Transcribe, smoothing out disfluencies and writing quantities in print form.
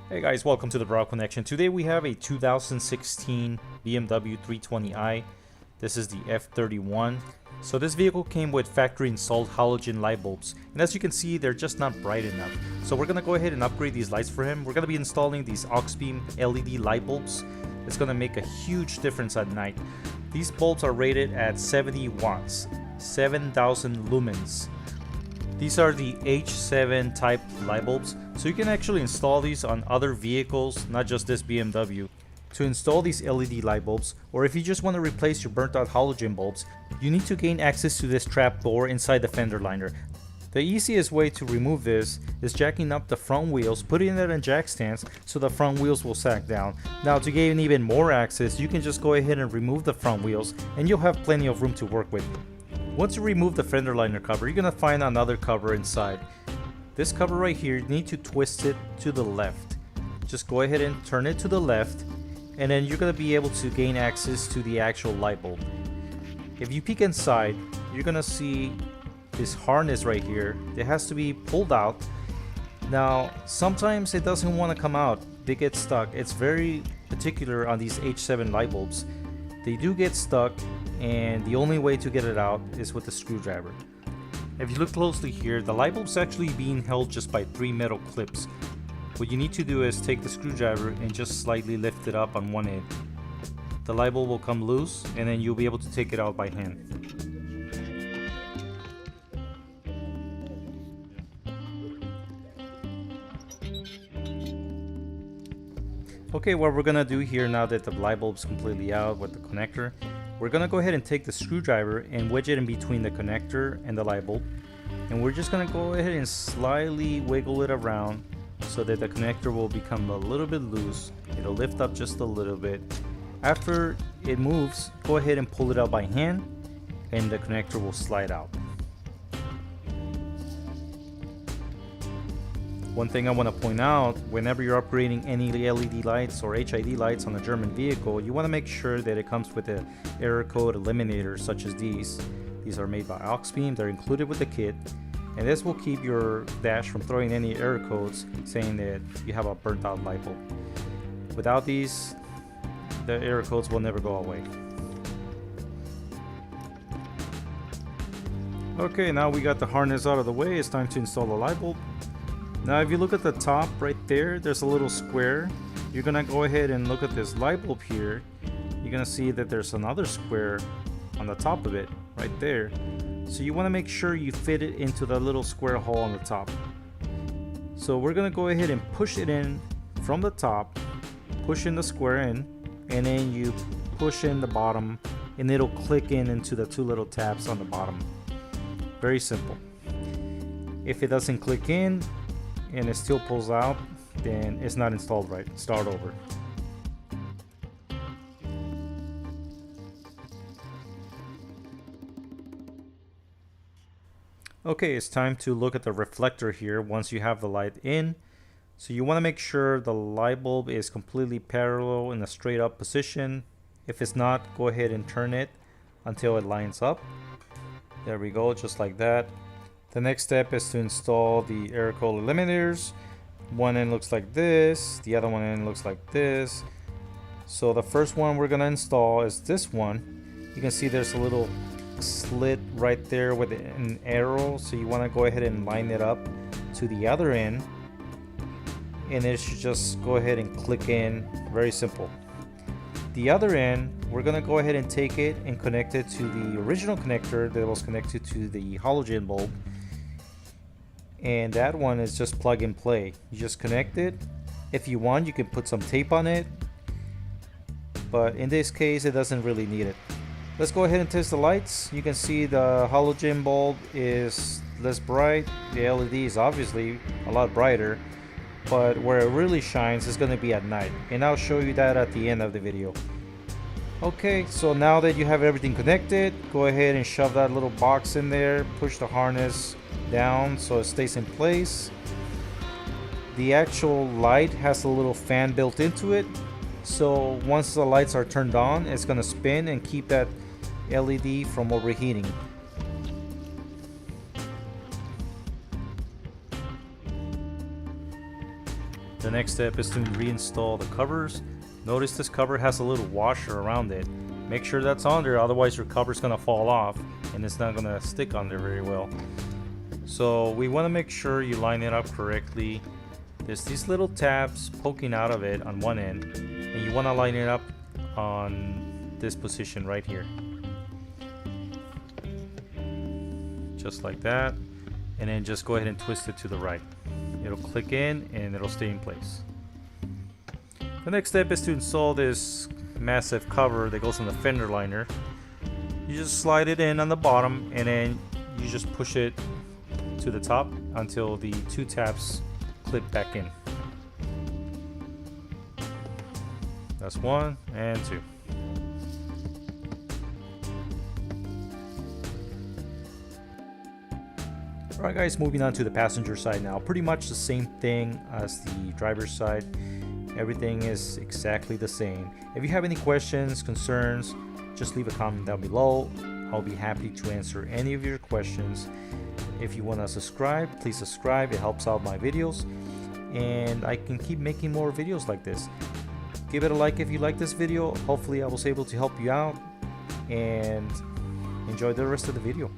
Hey guys, welcome to the Brow Connection. Today we have a 2016 BMW 320i. This is the F31. So this vehicle came with factory installed halogen light bulbs, and as you can see, they're just not bright enough. So we're gonna go ahead and upgrade these lights for him. We're gonna be installing these Auxbeam LED light bulbs. It's gonna make a huge difference at night. These bulbs are rated at 70 watts, 7,000 lumens. These are the H7 type light bulbs, so you can actually install these on other vehicles, not just this BMW. To install these LED light bulbs, or if you just want to replace your burnt out halogen bulbs, you need to gain access to this trap door inside the fender liner. The easiest way to remove this is jacking up the front wheels, putting it in jack stance so the front wheels will sag down. Now to gain even more access, you can just go ahead and remove the front wheels and you'll have plenty of room to work with. Once you remove the fender liner cover, you're going to find another cover inside. This cover right here, you need to twist it to the left. Just go ahead and turn it to the left, and then you're going to be able to gain access to the actual light bulb. If you peek inside, you're going to see this harness right here. It has to be pulled out. Now, sometimes it doesn't want to come out. They get stuck. It's very particular on these H7 light bulbs. They do get stuck, and the only way to get it out is with a screwdriver. If you look closely here, the light bulb's actually being held just by 3 metal clips. What you need to do is take the screwdriver and just slightly lift it up on one end. The light bulb will come loose, and then you'll be able to take it out by hand. Okay, what we're gonna do here now that the light bulb's completely out with the connector, we're gonna go ahead and take the screwdriver and wedge it in between the connector and the light bulb, and we're just gonna go ahead and slightly wiggle it around so that the connector will become a little bit loose. It'll lift up just a little bit. After it moves, go ahead and pull it out by hand and the connector will slide out. One thing I want to point out, whenever you're upgrading any LED lights or HID lights on a German vehicle, you want to make sure that it comes with an error code eliminator such as these. These are made by Auxbeam, they're included with the kit, and this will keep your dash from throwing any error codes saying that you have a burnt out light bulb. Without these, the error codes will never go away. Okay, now we got the harness out of the way, it's time to install the light bulb. Now if you look at the top right there, there's a little square. You're gonna go ahead and look at this light bulb here. You're gonna see that there's another square on the top of it right there. So you want to make sure you fit it into the little square hole on the top. So we're gonna go ahead and push it in from the top, push in the square in, and then you push in the bottom and it'll click in into the 2 little tabs on the bottom. Very simple. If it doesn't click in and it still pulls out, then it's not installed right. Start over. Okay, it's time to look at the reflector here once you have the light in. So you want to make sure the light bulb is completely parallel in a straight up position. If it's not, go ahead and turn it until it lines up. There we go, just like that. The next step is to install the error code eliminators. One end looks like this, the other one end looks like this. So the first one we're gonna install is this one. You can see there's a little slit right there with an arrow, so you want to go ahead and line it up to the other end, and it should just go ahead and click in. Very simple. The other end, we're gonna go ahead and take it and connect it to the original connector that was connected to the halogen bulb, and that one is just plug and play. You just connect it. If you want, you can put some tape on it, but in this case it doesn't really need it. Let's go ahead and test the lights. You can see the halogen bulb is less bright. The LED is obviously a lot brighter, but where it really shines is going to be at night, and I'll show you that at the end of the video. Okay, so now that you have everything connected, go ahead and shove that little box in there, push the harness down so it stays in place. The actual light has a little fan built into it, so once the lights are turned on, it's going to spin and keep that LED from overheating. The next step is to reinstall the covers. Notice this cover has a little washer around it. Make sure that's on there, otherwise your cover's gonna fall off and it's not gonna stick on there very well. So we want to make sure you line it up correctly. There's these little tabs poking out of it on one end, and you want to line it up on this position right here. Just like that, and then just go ahead and twist it to the right. It'll click in and it'll stay in place. The next step is to install this massive cover that goes on the fender liner. You just slide it in on the bottom and then you just push it to the top until the two tabs clip back in. That's 1 and 2. Alright guys, moving on to the passenger side now. Pretty much the same thing as the driver's side. Everything is exactly the same. If you have any questions, concerns, just leave a comment down below. I'll be happy to answer any of your questions. If you want to subscribe, please subscribe. It helps out my videos and I can keep making more videos like this. Give it a like if you like this video. Hopefully I was able to help you out, and enjoy the rest of the video.